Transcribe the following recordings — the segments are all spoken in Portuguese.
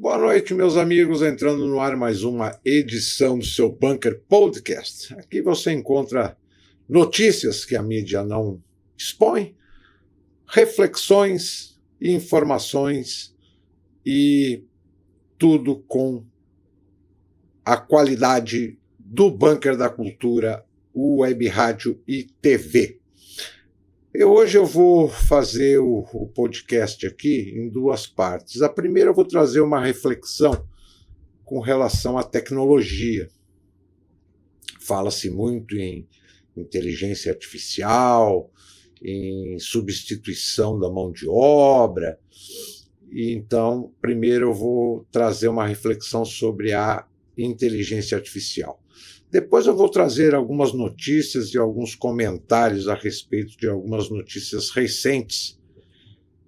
Boa noite, meus amigos, entrando no ar mais uma edição do seu Bunker Podcast. Aqui você encontra notícias que a mídia não expõe, reflexões, informações e tudo com a qualidade do Bunker da Cultura, web rádio e TV. Hoje eu vou fazer o podcast aqui em duas partes. A primeira eu vou trazer uma reflexão com relação à tecnologia. Fala-se muito em inteligência artificial, em substituição da mão de obra. Então, primeiro eu vou trazer uma reflexão sobre a inteligência artificial. Depois eu vou trazer algumas notícias e alguns comentários a respeito de algumas notícias recentes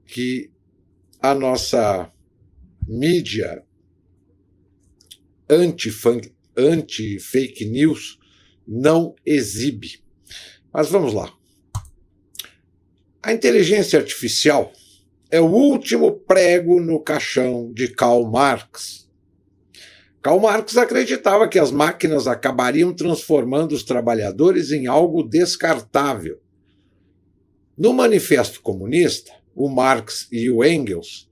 que a nossa mídia anti-fake news não exibe. Mas vamos lá. A inteligência artificial é o último prego no caixão de Karl Marx. Karl Marx acreditava que as máquinas acabariam transformando os trabalhadores em algo descartável. No Manifesto Comunista, o Marx e o Engels,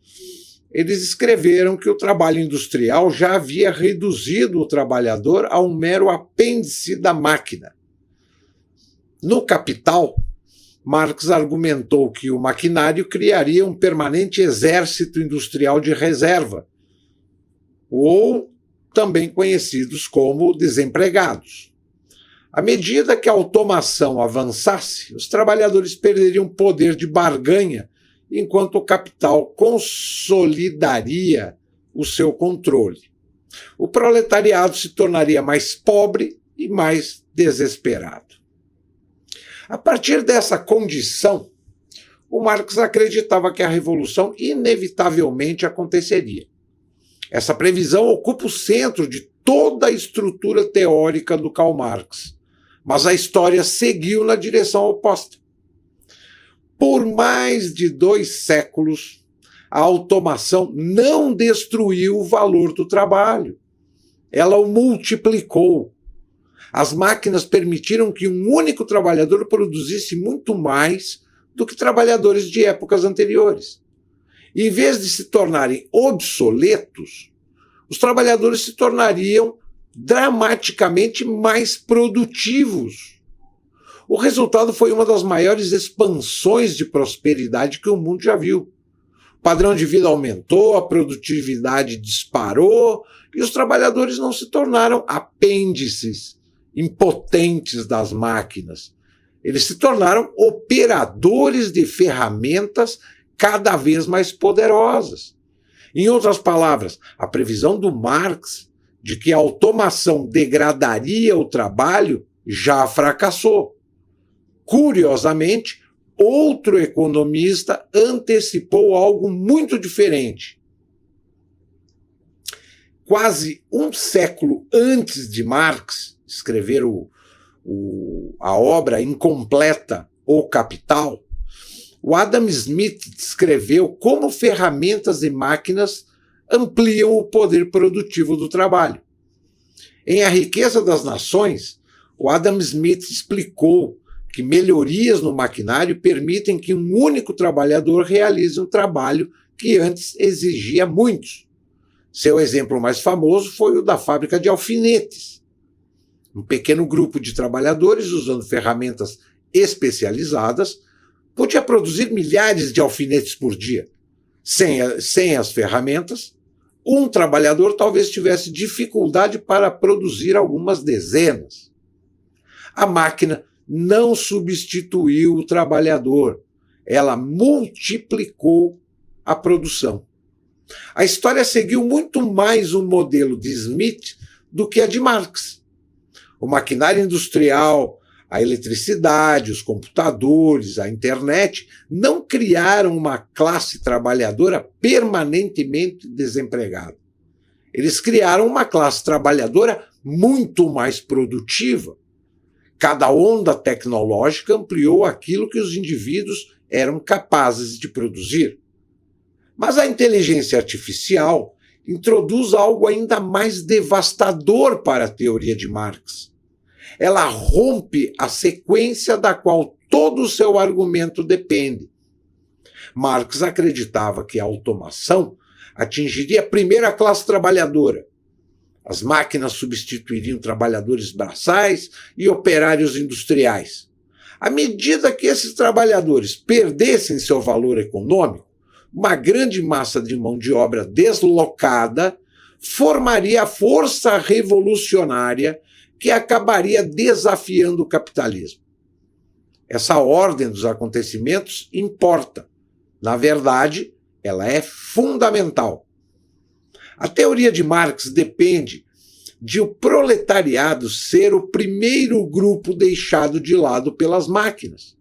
eles escreveram que o trabalho industrial já havia reduzido o trabalhador a um mero apêndice da máquina. No Capital, Marx argumentou que o maquinário criaria um permanente exército industrial de reserva, ou também conhecidos como desempregados. À medida que a automação avançasse, os trabalhadores perderiam poder de barganha, enquanto o capital consolidaria o seu controle. O proletariado se tornaria mais pobre e mais desesperado. A partir dessa condição, o Marx acreditava que a revolução inevitavelmente aconteceria. Essa previsão ocupa o centro de toda a estrutura teórica do Karl Marx, mas a história seguiu na direção oposta. Por mais de 2 séculos, a automação não destruiu o valor do trabalho. Ela o multiplicou. As máquinas permitiram que um único trabalhador produzisse muito mais do que trabalhadores de épocas anteriores. Em vez de se tornarem obsoletos, os trabalhadores se tornariam dramaticamente mais produtivos. O resultado foi uma das maiores expansões de prosperidade que o mundo já viu. O padrão de vida aumentou, a produtividade disparou e os trabalhadores não se tornaram apêndices impotentes das máquinas. Eles se tornaram operadores de ferramentas cada vez mais poderosas. Em outras palavras, a previsão do Marx de que a automação degradaria o trabalho já fracassou. Curiosamente, outro economista antecipou algo muito diferente. Quase um século antes de Marx escrever a obra incompleta O Capital, o Adam Smith descreveu como ferramentas e máquinas ampliam o poder produtivo do trabalho. Em A Riqueza das Nações, o Adam Smith explicou que melhorias no maquinário permitem que um único trabalhador realize um trabalho que antes exigia muitos. Seu exemplo mais famoso foi o da fábrica de alfinetes. Um pequeno grupo de trabalhadores, usando ferramentas especializadas, podia produzir milhares de alfinetes por dia. Sem as ferramentas, um trabalhador talvez tivesse dificuldade para produzir algumas dezenas. A máquina não substituiu o trabalhador, ela multiplicou a produção. A história seguiu muito mais um modelo de Smith do que a de Marx. O maquinário industrial, a eletricidade, os computadores, a internet não criaram uma classe trabalhadora permanentemente desempregada. Eles criaram uma classe trabalhadora muito mais produtiva. Cada onda tecnológica ampliou aquilo que os indivíduos eram capazes de produzir. Mas a inteligência artificial introduz algo ainda mais devastador para a teoria de Marx. Ela rompe a sequência da qual todo o seu argumento depende. Marx acreditava que a automação atingiria primeiro a classe trabalhadora. As máquinas substituiriam trabalhadores braçais e operários industriais. À medida que esses trabalhadores perdessem seu valor econômico, uma grande massa de mão de obra deslocada formaria a força revolucionária que acabaria desafiando o capitalismo. Essa ordem dos acontecimentos importa. Na verdade, ela é fundamental. A teoria de Marx depende de o proletariado ser o primeiro grupo deixado de lado pelas máquinas.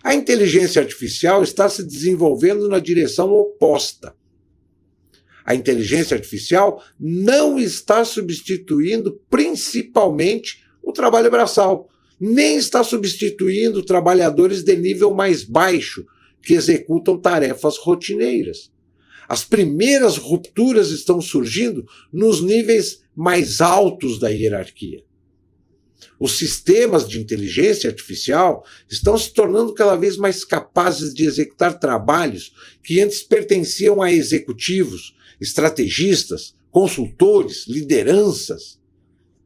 A inteligência artificial está se desenvolvendo na direção oposta. A inteligência artificial não está substituindo principalmente o trabalho braçal, nem está substituindo trabalhadores de nível mais baixo que executam tarefas rotineiras. As primeiras rupturas estão surgindo nos níveis mais altos da hierarquia. Os sistemas de inteligência artificial estão se tornando cada vez mais capazes de executar trabalhos que antes pertenciam a executivos, estrategistas, consultores, lideranças.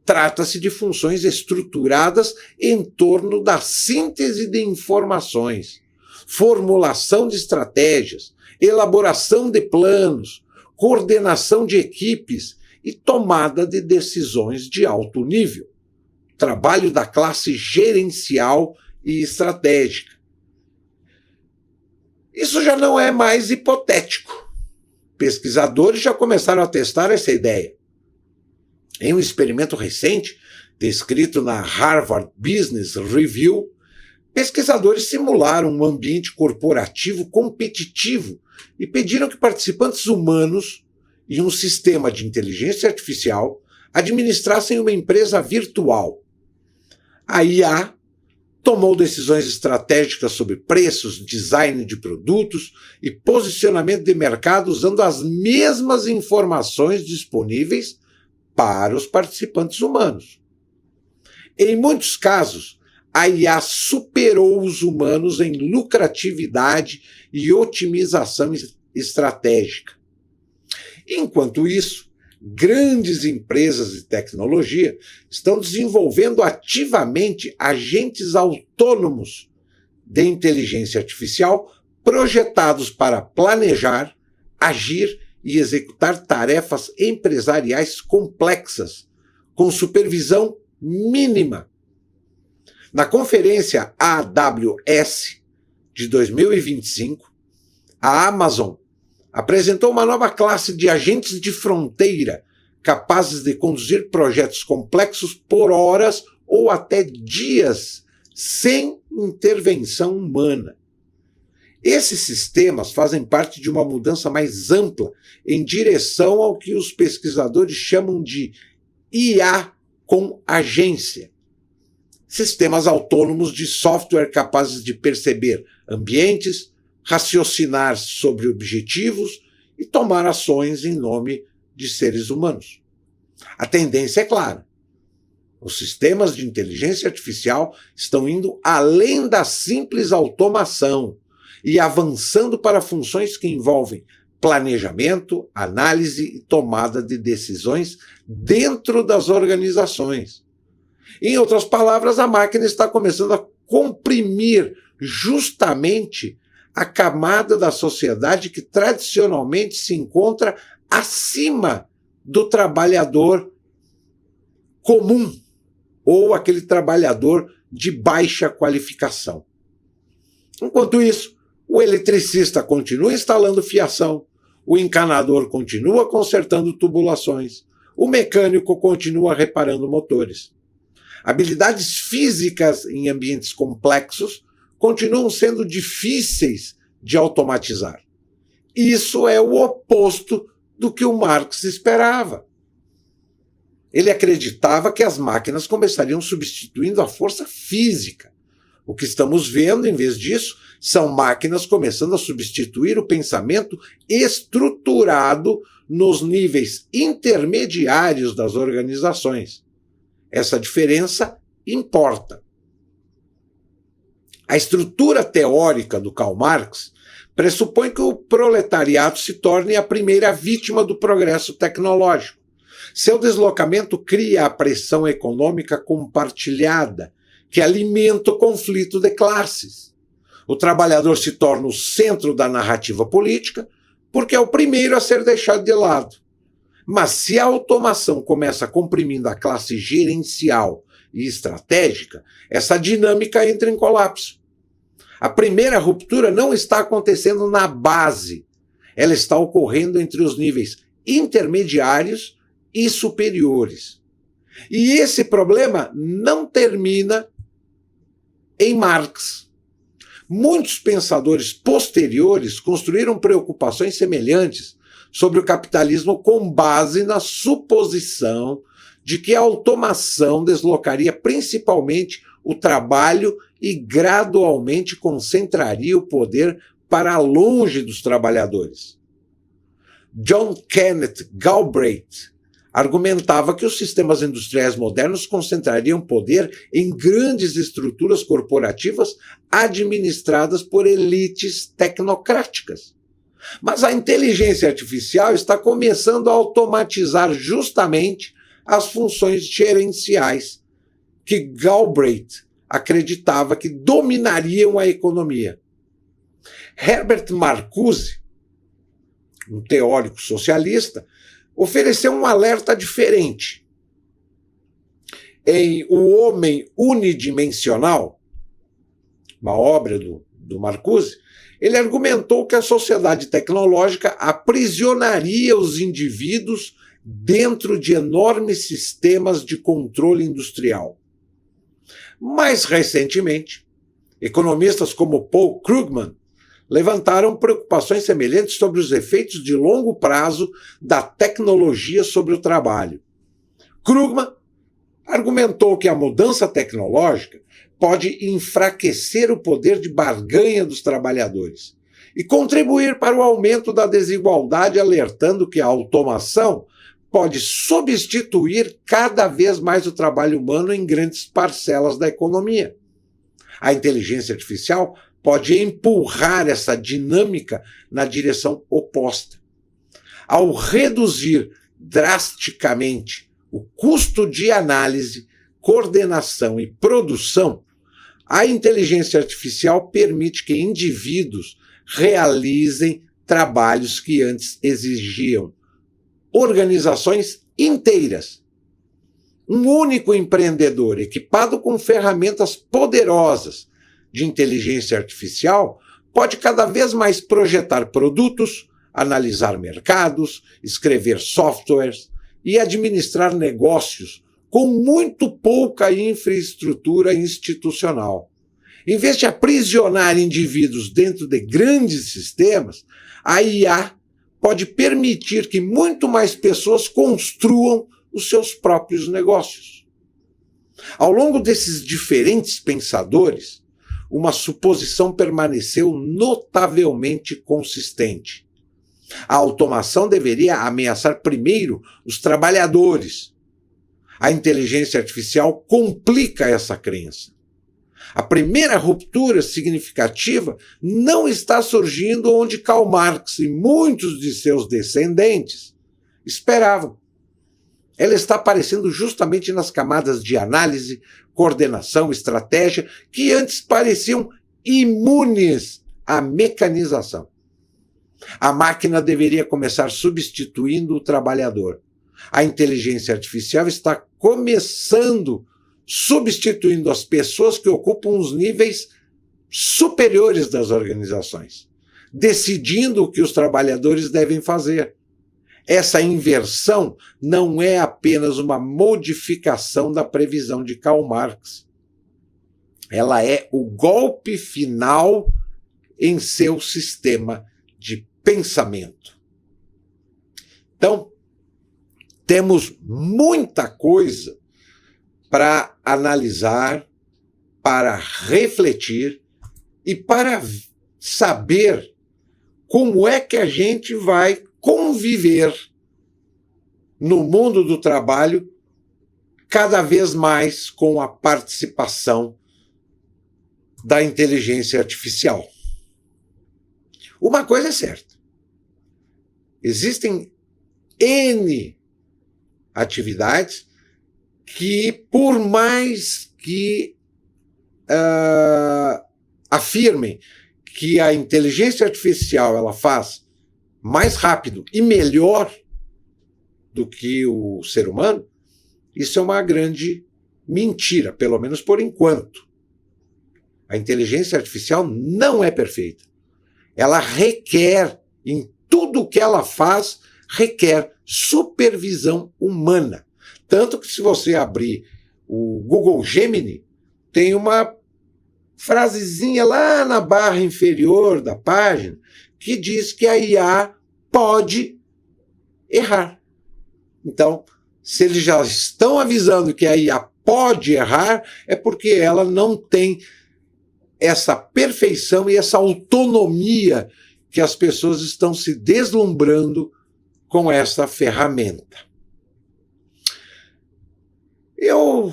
Trata-se de funções estruturadas em torno da síntese de informações, formulação de estratégias, elaboração de planos, coordenação de equipes e tomada de decisões de alto nível. Trabalho da classe gerencial e estratégica. Isso já não é mais hipotético. Pesquisadores já começaram a testar essa ideia. Em um experimento recente, descrito na Harvard Business Review, pesquisadores simularam um ambiente corporativo competitivo e pediram que participantes humanos e um sistema de inteligência artificial administrassem uma empresa virtual. A IA tomou decisões estratégicas sobre preços, design de produtos e posicionamento de mercado usando as mesmas informações disponíveis para os participantes humanos. Em muitos casos, a IA superou os humanos em lucratividade e otimização estratégica. Enquanto isso, grandes empresas de tecnologia estão desenvolvendo ativamente agentes autônomos de inteligência artificial projetados para planejar, agir e executar tarefas empresariais complexas, com supervisão mínima. Na conferência AWS de 2025, a Amazon apresentou uma nova classe de agentes de fronteira capazes de conduzir projetos complexos por horas ou até dias sem intervenção humana. Esses sistemas fazem parte de uma mudança mais ampla em direção ao que os pesquisadores chamam de IA com agência. Sistemas autônomos de software capazes de perceber ambientes, raciocinar sobre objetivos e tomar ações em nome de seres humanos. A tendência é clara. Os sistemas de inteligência artificial estão indo além da simples automação e avançando para funções que envolvem planejamento, análise e tomada de decisões dentro das organizações. Em outras palavras, a máquina está começando a comprimir justamente a camada da sociedade que tradicionalmente se encontra acima do trabalhador comum ou aquele trabalhador de baixa qualificação. Enquanto isso, o eletricista continua instalando fiação, o encanador continua consertando tubulações, o mecânico continua reparando motores. Habilidades físicas em ambientes complexos continuam sendo difíceis de automatizar. Isso é o oposto do que o Marx esperava. Ele acreditava que as máquinas começariam substituindo a força física. O que estamos vendo, em vez disso, são máquinas começando a substituir o pensamento estruturado nos níveis intermediários das organizações. Essa diferença importa. A estrutura teórica do Karl Marx pressupõe que o proletariado se torne a primeira vítima do progresso tecnológico. Seu deslocamento cria a pressão econômica compartilhada, que alimenta o conflito de classes. O trabalhador se torna o centro da narrativa política, porque é o primeiro a ser deixado de lado. Mas se a automação começa comprimindo a classe gerencial e estratégica, essa dinâmica entra em colapso. A primeira ruptura não está acontecendo na base, ela está ocorrendo entre os níveis intermediários e superiores. E esse problema não termina em Marx. Muitos pensadores posteriores construíram preocupações semelhantes sobre o capitalismo com base na suposição de que a automação deslocaria principalmente o trabalho e gradualmente concentraria o poder para longe dos trabalhadores. John Kenneth Galbraith argumentava que os sistemas industriais modernos concentrariam poder em grandes estruturas corporativas administradas por elites tecnocráticas. Mas a inteligência artificial está começando a automatizar justamente as funções gerenciais que Galbraith acreditava que dominariam a economia. Herbert Marcuse, um teórico socialista, ofereceu um alerta diferente. Em O Homem Unidimensional, uma obra do Marcuse, ele argumentou que a sociedade tecnológica aprisionaria os indivíduos dentro de enormes sistemas de controle industrial. Mais recentemente, economistas como Paul Krugman levantaram preocupações semelhantes sobre os efeitos de longo prazo da tecnologia sobre o trabalho. Krugman argumentou que a mudança tecnológica pode enfraquecer o poder de barganha dos trabalhadores e contribuir para o aumento da desigualdade, alertando que a automação pode substituir cada vez mais o trabalho humano em grandes parcelas da economia. A inteligência artificial pode empurrar essa dinâmica na direção oposta. Ao reduzir drasticamente o custo de análise, coordenação e produção, a inteligência artificial permite que indivíduos realizem trabalhos que antes exigiam organizações inteiras. Um único empreendedor equipado com ferramentas poderosas de inteligência artificial pode cada vez mais projetar produtos, analisar mercados, escrever softwares e administrar negócios com muito pouca infraestrutura institucional. Em vez de aprisionar indivíduos dentro de grandes sistemas, a IA pode permitir que muito mais pessoas construam os seus próprios negócios. Ao longo desses diferentes pensadores, uma suposição permaneceu notavelmente consistente. A automação deveria ameaçar primeiro os trabalhadores. A inteligência artificial complica essa crença. A primeira ruptura significativa não está surgindo onde Karl Marx e muitos de seus descendentes esperavam. Ela está aparecendo justamente nas camadas de análise, coordenação, estratégia, que antes pareciam imunes à mecanização. A máquina deveria começar substituindo o trabalhador. A inteligência artificial está começando substituindo as pessoas que ocupam os níveis superiores das organizações, decidindo o que os trabalhadores devem fazer. Essa inversão não é apenas uma modificação da previsão de Karl Marx. Ela é o golpe final em seu sistema de pensamento. Então, temos muita coisa para analisar, para refletir e para saber como é que a gente vai conviver no mundo do trabalho, cada vez mais com a participação da inteligência artificial. Uma coisa é certa: existem N atividades que, por mais que afirmem que a inteligência artificial ela faz mais rápido e melhor do que o ser humano, isso é uma grande mentira, pelo menos por enquanto. A inteligência artificial não é perfeita. Ela requer, em tudo que ela faz, requer supervisão humana. Tanto que, se você abrir o Google Gemini, tem uma frasezinha lá na barra inferior da página que diz que a IA pode errar. Então, se eles já estão avisando que a IA pode errar, é porque ela não tem essa perfeição e essa autonomia que as pessoas estão se deslumbrando com essa ferramenta. Eu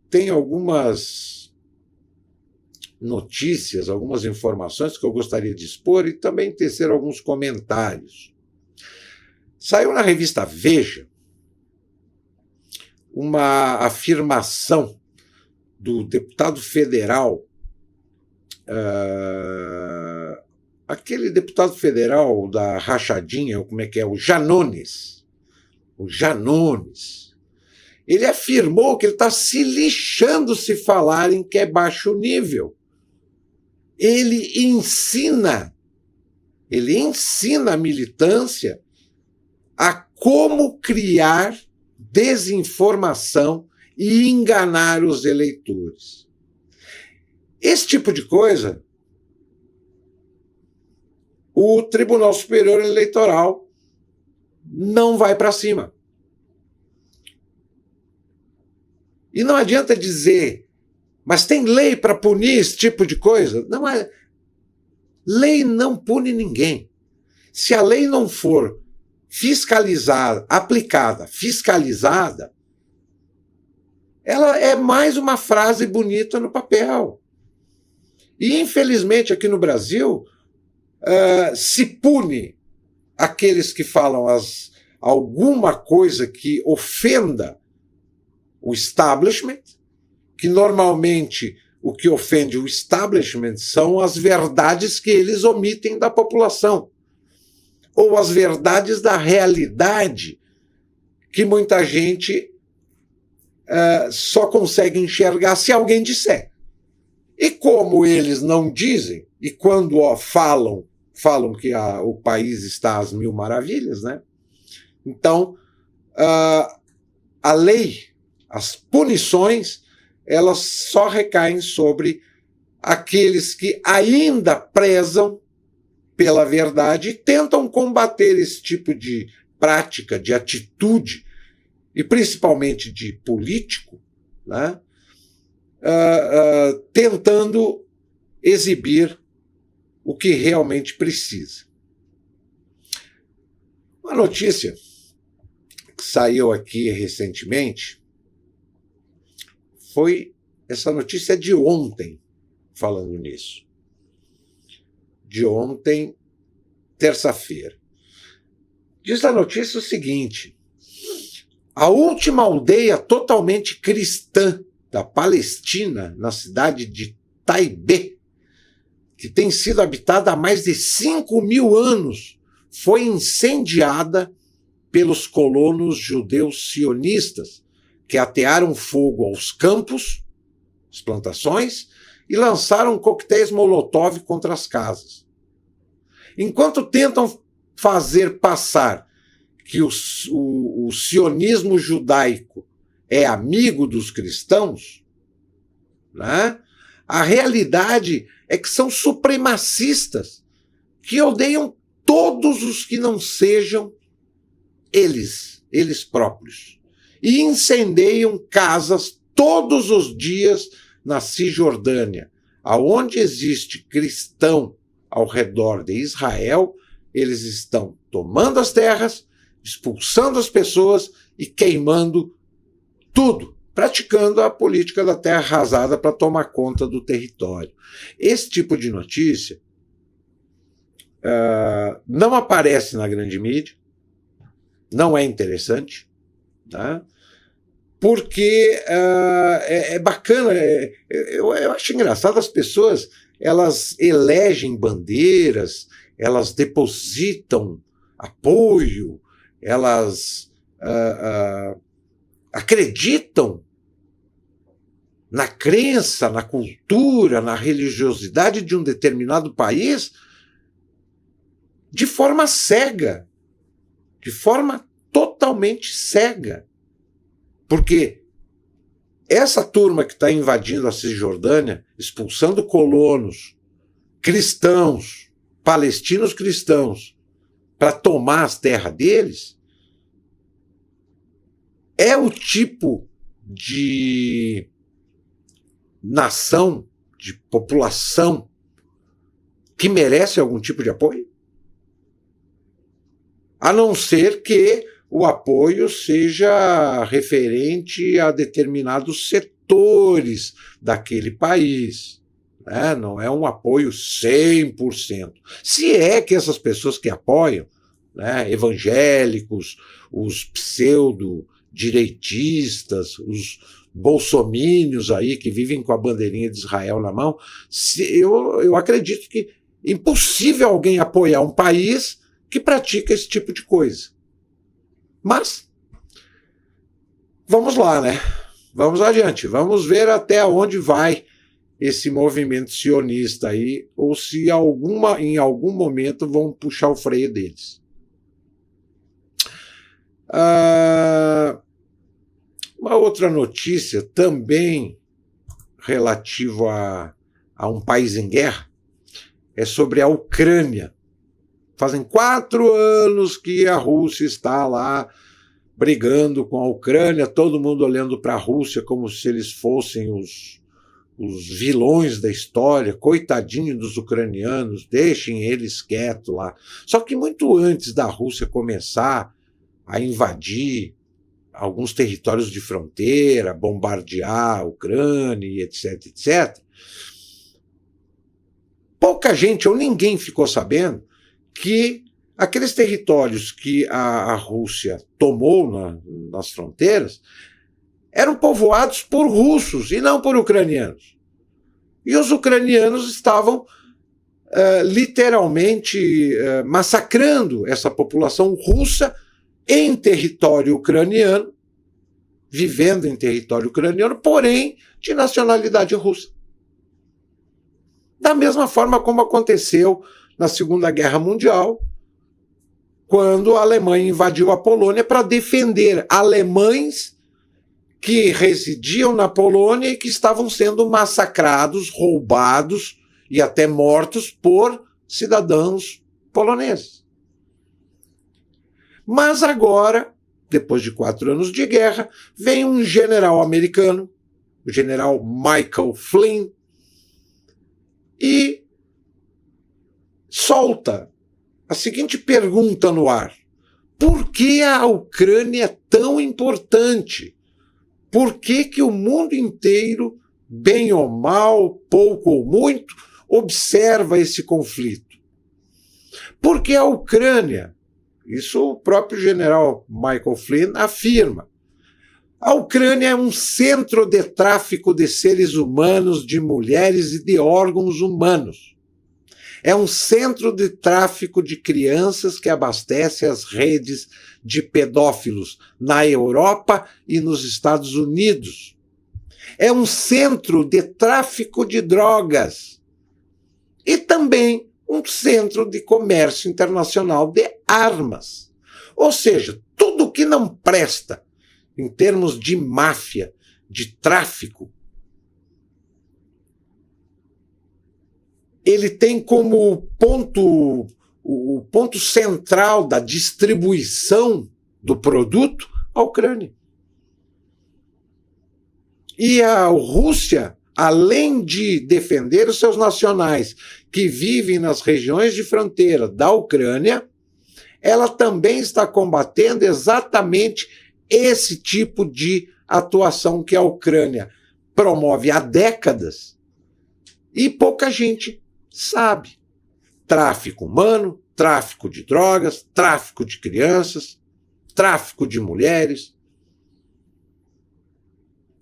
tenho algumas notícias, algumas informações que eu gostaria de expor e também tecer alguns comentários. Saiu na revista Veja uma afirmação do deputado federal, aquele deputado federal da rachadinha, como é que é? O Janones. O Janones. Ele afirmou que ele está se lixando se falarem que é baixo nível. Ele ensina a militância a como criar desinformação e enganar os eleitores. Esse tipo de coisa, o Tribunal Superior Eleitoral não vai para cima. E não adianta dizer, mas tem lei para punir esse tipo de coisa? Não é. Lei não pune ninguém. Se a lei não for fiscalizada, aplicada, fiscalizada, ela é mais uma frase bonita no papel. E, infelizmente, aqui no Brasil, se pune aqueles que falam alguma coisa que ofenda o establishment, que normalmente o que ofende o establishment são as verdades que eles omitem da população, ou as verdades da realidade que muita gente só consegue enxergar se alguém disser. E como eles não dizem, e quando falam que o país está às mil maravilhas, né? Então, a lei, as punições, elas só recaem sobre aqueles que ainda prezam pela verdade e tentam combater esse tipo de prática, de atitude, e principalmente de político, né? Tentando exibir o que realmente precisa. Uma notícia que saiu aqui recentemente foi essa notícia de ontem, falando nisso. De ontem, terça-feira. Diz a notícia o seguinte: a última aldeia totalmente cristã da Palestina, na cidade de Taibé, que tem sido habitada há mais de 5.000 anos, foi incendiada pelos colonos judeus sionistas, que atearam fogo aos campos, às plantações, e lançaram coquetéis Molotov contra as casas. Enquanto tentam fazer passar que o sionismo judaico é amigo dos cristãos, né? A realidade é que são supremacistas que odeiam todos os que não sejam eles próprios, e incendeiam casas todos os dias na Cisjordânia, aonde existe cristão ao redor de Israel. Eles estão tomando as terras, expulsando as pessoas e queimando tudo, praticando a política da terra arrasada para tomar conta do território. Esse tipo de notícia não aparece na grande mídia, não é interessante, tá? Porque é bacana, eu acho engraçado, as pessoas elas elegem bandeiras, elas depositam apoio, elas acreditam na crença, na cultura, na religiosidade de um determinado país de forma cega, de forma totalmente cega. Porque essa turma que está invadindo a Cisjordânia, expulsando colonos, cristãos, palestinos cristãos, para tomar as terras deles, é o tipo de nação, de população que merece algum tipo de apoio? A não ser que o apoio seja referente a determinados setores daquele país, né? Não é um apoio 100%. Se é que essas pessoas que apoiam, né, evangélicos, os pseudo-direitistas, os bolsomínios aí que vivem com a bandeirinha de Israel na mão, eu acredito que é impossível alguém apoiar um país que pratica esse tipo de coisa. Mas, vamos lá, né? Vamos adiante, vamos ver até onde vai esse movimento sionista aí, ou se em algum momento vão puxar o freio deles. Uma outra notícia também relativa a um país em guerra é sobre a Ucrânia. Fazem 4 anos que a Rússia está lá brigando com a Ucrânia, todo mundo olhando para a Rússia como se eles fossem os vilões da história, coitadinho dos ucranianos, deixem eles quietos lá. Só que muito antes da Rússia começar a invadir alguns territórios de fronteira, bombardear a Ucrânia, etc., etc., pouca gente ou ninguém ficou sabendo que aqueles territórios que a Rússia tomou nas fronteiras eram povoados por russos e não por ucranianos. E os ucranianos estavam literalmente massacrando essa população russa em território ucraniano, vivendo em território ucraniano, porém de nacionalidade russa. Da mesma forma como aconteceu na Segunda Guerra Mundial, quando a Alemanha invadiu a Polônia para defender alemães que residiam na Polônia e que estavam sendo massacrados, roubados e até mortos por cidadãos poloneses. Mas agora, depois de 4 anos de guerra, vem um general americano, o general Michael Flynn, e solta a seguinte pergunta no ar: por que a Ucrânia é tão importante? Por que o mundo inteiro, bem ou mal, pouco ou muito, observa esse conflito? Porque a Ucrânia, isso o próprio general Michael Flynn afirma, a Ucrânia é um centro de tráfico de seres humanos, de mulheres e de órgãos humanos. É um centro de tráfico de crianças que abastece as redes de pedófilos na Europa e nos Estados Unidos. É um centro de tráfico de drogas e também um centro de comércio internacional de armas. Ou seja, tudo que não presta em termos de máfia, de tráfico, ele tem como o ponto central da distribuição do produto a Ucrânia. E a Rússia, além de defender os seus nacionais que vivem nas regiões de fronteira da Ucrânia, ela também está combatendo exatamente esse tipo de atuação que a Ucrânia promove há décadas e pouca gente sabe. Tráfico humano, tráfico de drogas, tráfico de crianças, tráfico de mulheres.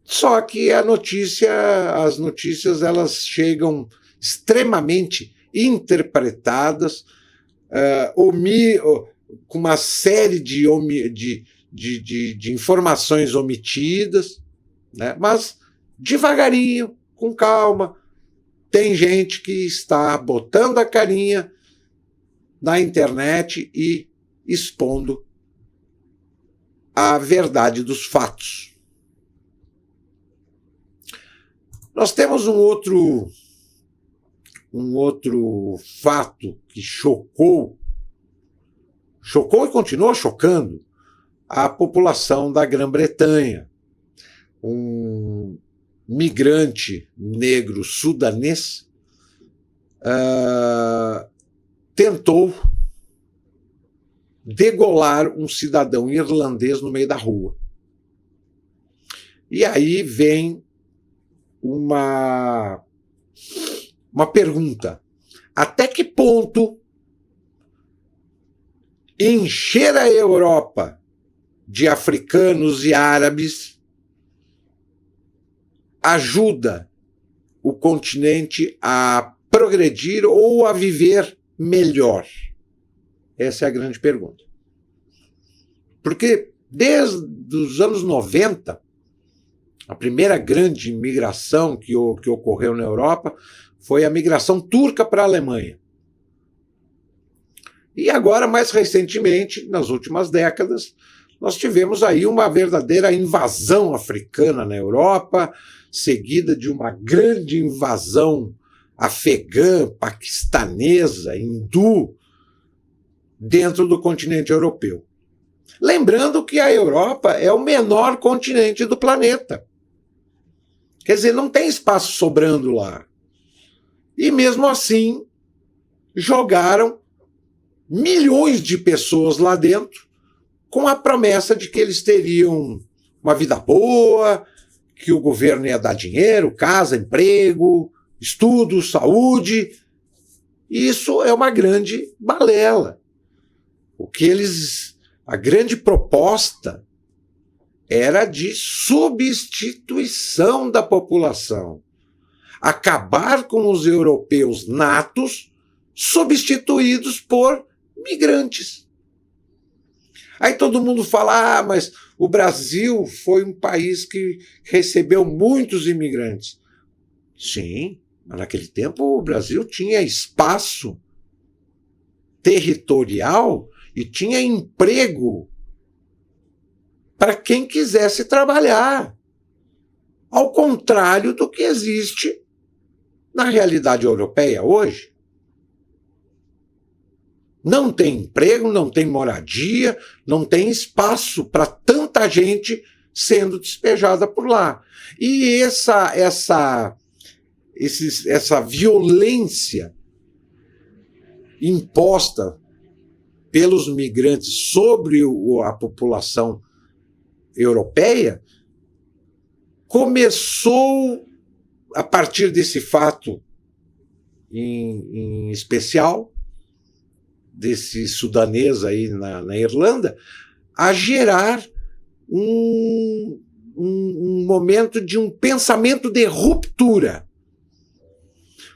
Só que as notícias elas chegam extremamente interpretadas, com uma série de informações omitidas, né? Mas devagarinho, com calma. Tem gente que está botando a carinha na internet e expondo a verdade dos fatos. Nós temos um outro fato que chocou e continua chocando a população da Grã-Bretanha. Um migrante negro sudanês tentou degolar um cidadão irlandês no meio da rua. E aí vem uma pergunta: até que ponto encher a Europa de africanos e árabes ajuda o continente a progredir ou a viver melhor? Essa é a grande pergunta. Porque desde os anos 90, a primeira grande imigração que ocorreu na Europa foi a migração turca para a Alemanha. E agora, mais recentemente, nas últimas décadas, nós tivemos aí uma verdadeira invasão africana na Europa, seguida de uma grande invasão afegã, paquistanesa, hindu, dentro do continente europeu. Lembrando que a Europa é o menor continente do planeta. Quer dizer, não tem espaço sobrando lá. E mesmo assim, jogaram milhões de pessoas lá dentro com a promessa de que eles teriam uma vida boa, que o governo ia dar dinheiro, casa, emprego, estudo, saúde. Isso é uma grande balela. A grande proposta era de substituição da população. Acabar com os europeus natos, substituídos por migrantes. Aí todo mundo fala, mas o Brasil foi um país que recebeu muitos imigrantes. Sim, mas naquele tempo o Brasil tinha espaço territorial e tinha emprego para quem quisesse trabalhar. Ao contrário do que existe na realidade europeia hoje. Não tem emprego, não tem moradia, não tem espaço para tanta gente sendo despejada por lá. E essa violência imposta pelos migrantes sobre a população europeia começou, a partir desse fato em especial, desse sudanês aí na Irlanda, a gerar um momento de um pensamento de ruptura.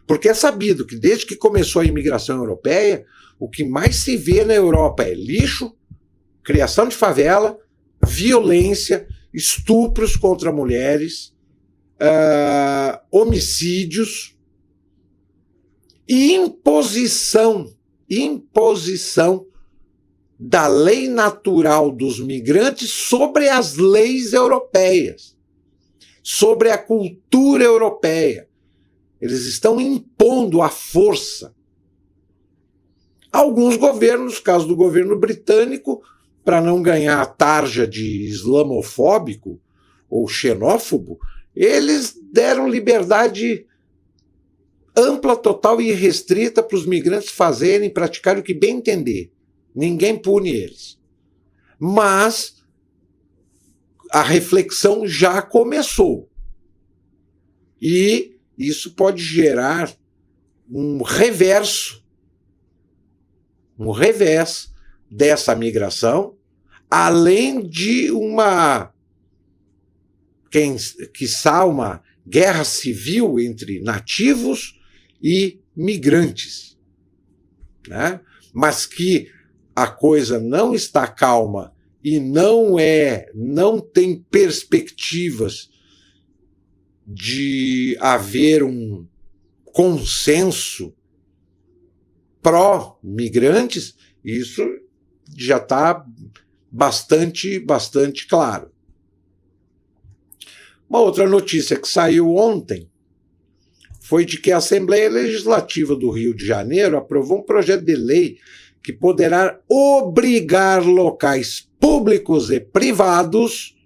Porque é sabido que desde que começou a imigração europeia, o que mais se vê na Europa é lixo, criação de favela, violência, estupros contra mulheres, homicídios e imposição da lei natural dos migrantes sobre as leis europeias, sobre a cultura europeia. Eles estão impondo à força. Alguns governos, caso do governo britânico, para não ganhar a tarja de islamofóbico ou xenófobo, eles deram liberdade ampla, total e irrestrita para os migrantes fazerem, praticarem o que bem entender. Ninguém pune eles. Mas a reflexão já começou. E isso pode gerar um revés dessa migração, além de quiçá uma guerra civil entre nativos e migrantes, né? Mas que a coisa não está calma e não tem perspectivas de haver um consenso pró-migrantes, isso já está bastante claro. Uma outra notícia que saiu ontem foi de que a Assembleia Legislativa do Rio de Janeiro aprovou um projeto de lei que poderá obrigar locais públicos e privados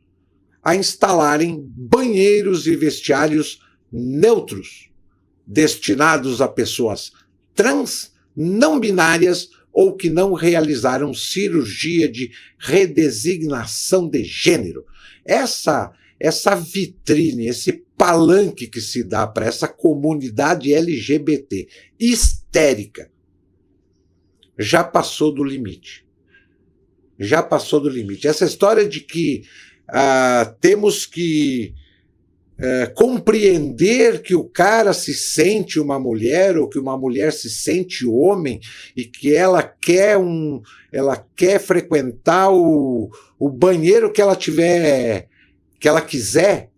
a instalarem banheiros e vestiários neutros, destinados a pessoas trans, não binárias ou que não realizaram cirurgia de redesignação de gênero. Essa vitrine, esse palanque que se dá para essa comunidade LGBT histérica, já passou do limite. Já passou do limite. Essa história de que temos que compreender que o cara se sente uma mulher ou que uma mulher se sente homem e que ela quer frequentar o banheiro que ela quiser.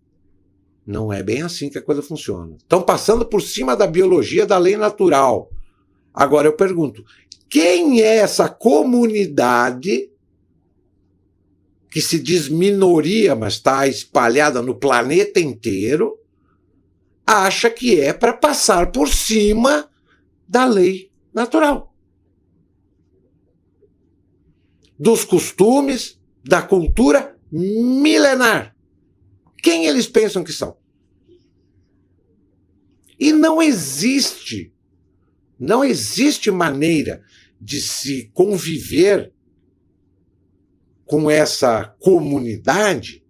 Não é bem assim que a coisa funciona. Estão passando por cima da biologia, da lei natural. Agora eu pergunto, quem é essa comunidade que se diz minoria, mas está espalhada no planeta inteiro, acha que é para passar por cima da lei natural, dos costumes, da cultura milenar? Quem eles pensam que são? E não existe maneira de se conviver com essa comunidade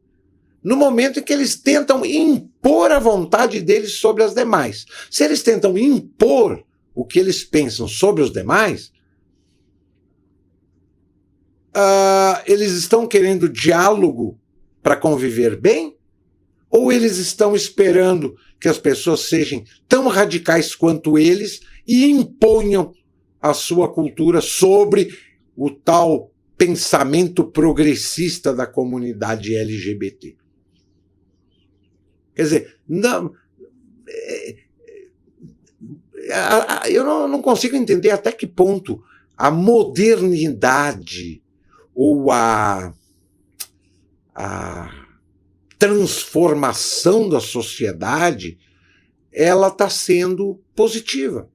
no momento em que eles tentam impor a vontade deles sobre as demais. Se eles tentam impor o que eles pensam sobre os demais, eles estão querendo diálogo para conviver bem? Ou eles estão esperando que as pessoas sejam tão radicais quanto eles e imponham a sua cultura sobre o tal pensamento progressista da comunidade LGBT? Quer dizer, eu não consigo entender até que ponto a modernidade ou a transformação da sociedade ela está sendo positiva.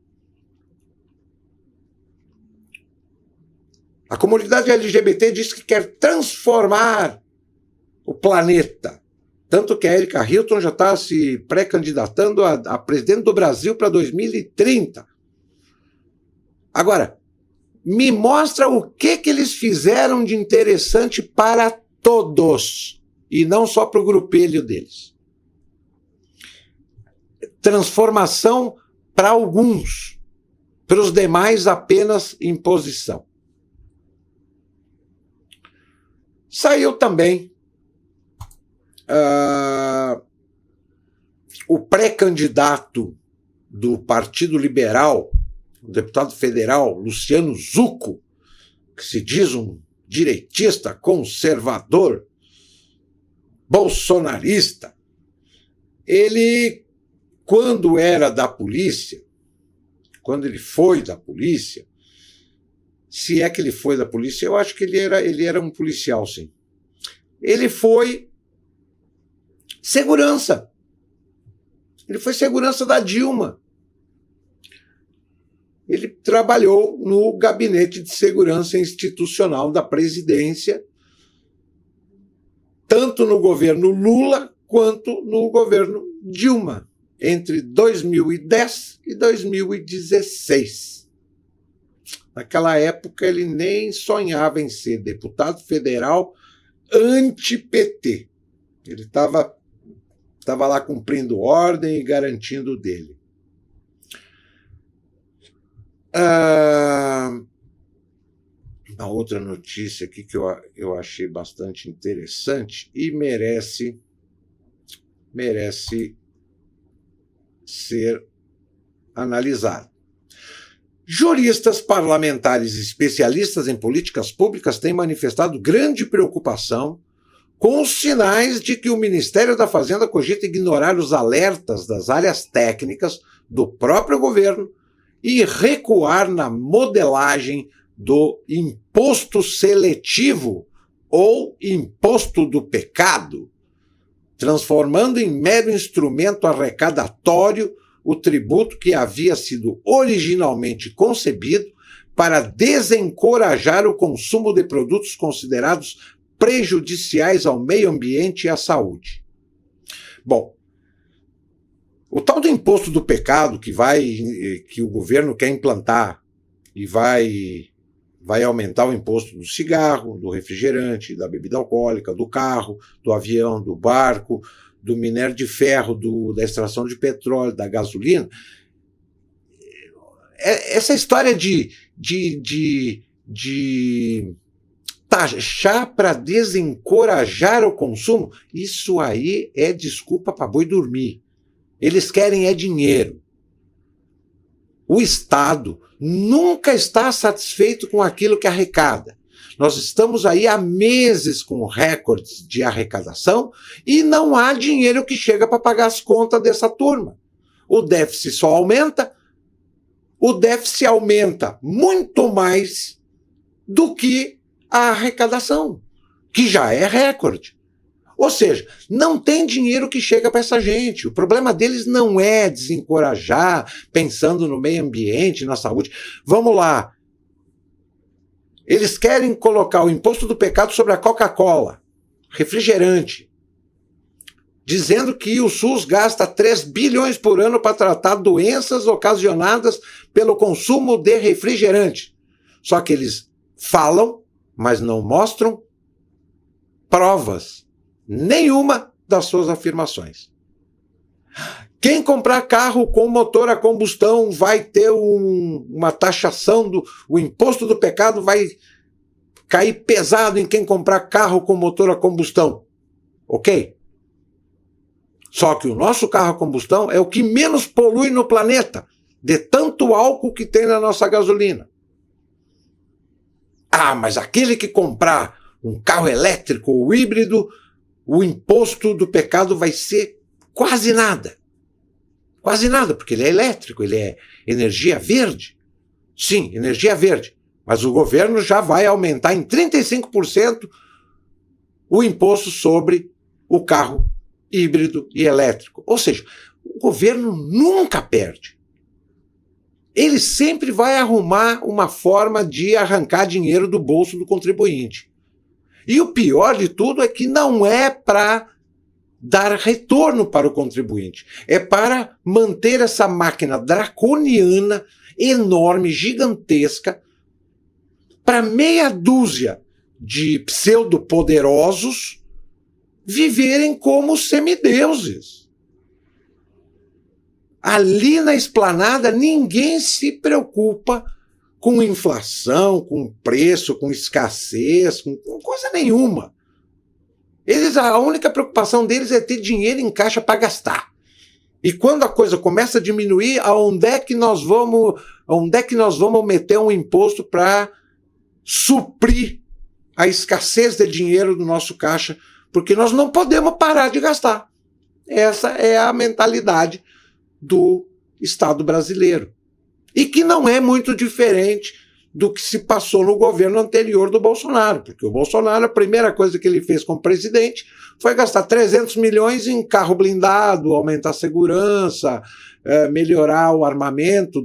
A comunidade LGBT diz que quer transformar o planeta. Tanto que a Erika Hilton já está se pré-candidatando a presidente do Brasil para 2030. Agora, me mostra o que eles fizeram de interessante para todos, e não só para o grupelho deles. Transformação para alguns, para os demais apenas imposição. Saiu também o pré-candidato do Partido Liberal, o deputado federal Luciano Zucco, que se diz um direitista, conservador, bolsonarista. Ele, quando era da polícia, quando ele foi da polícia, se é que ele foi da polícia, eu acho que ele era um policial, sim. Ele foi segurança. Ele foi segurança da Dilma. Ele trabalhou no Gabinete de Segurança Institucional da Presidência, tanto no governo Lula quanto no governo Dilma, entre 2010 e 2016. Naquela época ele nem sonhava em ser deputado federal anti-PT. Ele estava lá cumprindo ordem e garantindo o dele. Uma outra notícia aqui que eu achei bastante interessante e merece ser analisado. Juristas, parlamentares e especialistas em políticas públicas têm manifestado grande preocupação com os sinais de que o Ministério da Fazenda cogita ignorar os alertas das áreas técnicas do próprio governo e recuar na modelagem do imposto seletivo ou imposto do pecado, transformando em mero instrumento arrecadatório o tributo que havia sido originalmente concebido para desencorajar o consumo de produtos considerados prejudiciais ao meio ambiente e à saúde. Bom, o tal do imposto do pecado que o governo quer implantar e vai aumentar o imposto do cigarro, do refrigerante, da bebida alcoólica, do carro, do avião, do barco, do minério de ferro, da extração de petróleo, da gasolina. Essa história de taxar para desencorajar o consumo, isso aí é desculpa para boi dormir. Eles querem dinheiro. O Estado nunca está satisfeito com aquilo que arrecada. Nós estamos aí há meses com recordes de arrecadação e não há dinheiro que chega para pagar as contas dessa turma. O déficit só aumenta. O déficit aumenta muito mais do que a arrecadação, que já é recorde. Ou seja, não tem dinheiro que chega para essa gente. O problema deles não é desencorajar, pensando no meio ambiente, na saúde. Vamos lá. Eles querem colocar o imposto do pecado sobre a Coca-Cola, refrigerante, dizendo que o SUS gasta 3 bilhões por ano para tratar doenças ocasionadas pelo consumo de refrigerante. Só que eles falam, mas não mostram provas nenhuma das suas afirmações. Quem comprar carro com motor a combustão vai ter uma taxação, o imposto do pecado vai cair pesado em quem comprar carro com motor a combustão. Ok? Só que o nosso carro a combustão é o que menos polui no planeta, de tanto álcool que tem na nossa gasolina. Ah, mas aquele que comprar um carro elétrico ou híbrido, o imposto do pecado vai ser quase nada. Quase nada, porque ele é elétrico, ele é energia verde. Sim, energia verde. Mas o governo já vai aumentar em 35% o imposto sobre o carro híbrido e elétrico. Ou seja, o governo nunca perde. Ele sempre vai arrumar uma forma de arrancar dinheiro do bolso do contribuinte. E o pior de tudo é que não é para dar retorno para o contribuinte. É para manter essa máquina draconiana, enorme, gigantesca, para meia dúzia de pseudo-poderosos viverem como semideuses. Ali na esplanada ninguém se preocupa com inflação, com preço, com escassez, com coisa nenhuma. A única preocupação deles é ter dinheiro em caixa para gastar. E quando a coisa começa a diminuir, aonde é que nós vamos meter um imposto para suprir a escassez de dinheiro do nosso caixa? Porque nós não podemos parar de gastar. Essa é a mentalidade do Estado brasileiro. E que não é muito diferente do que se passou no governo anterior do Bolsonaro, porque o Bolsonaro, a primeira coisa que ele fez como presidente foi gastar 300 milhões em carro blindado, aumentar a segurança, melhorar o armamento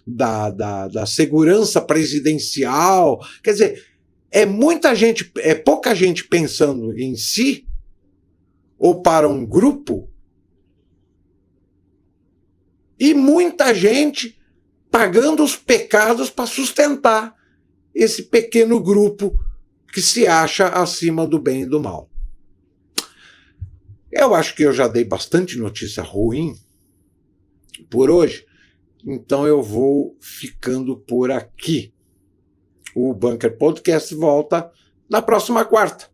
da segurança presidencial. Quer dizer, é pouca gente pensando em si ou para um grupo e muita gente pagando os pecados para sustentar esse pequeno grupo que se acha acima do bem e do mal. Eu acho que eu já dei bastante notícia ruim por hoje, então eu vou ficando por aqui. O Bunker Podcast volta na próxima quarta,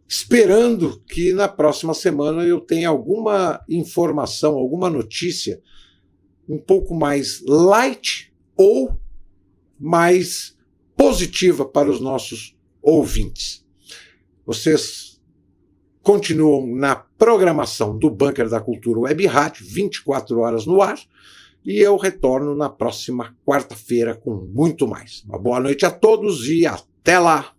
esperando que na próxima semana eu tenha alguma informação, alguma notícia um pouco mais light ou mais positiva para os nossos ouvintes. Vocês continuam na programação do Bunker da Cultura Web Rádio, 24 horas no ar, e eu retorno na próxima quarta-feira com muito mais. Uma boa noite a todos e até lá!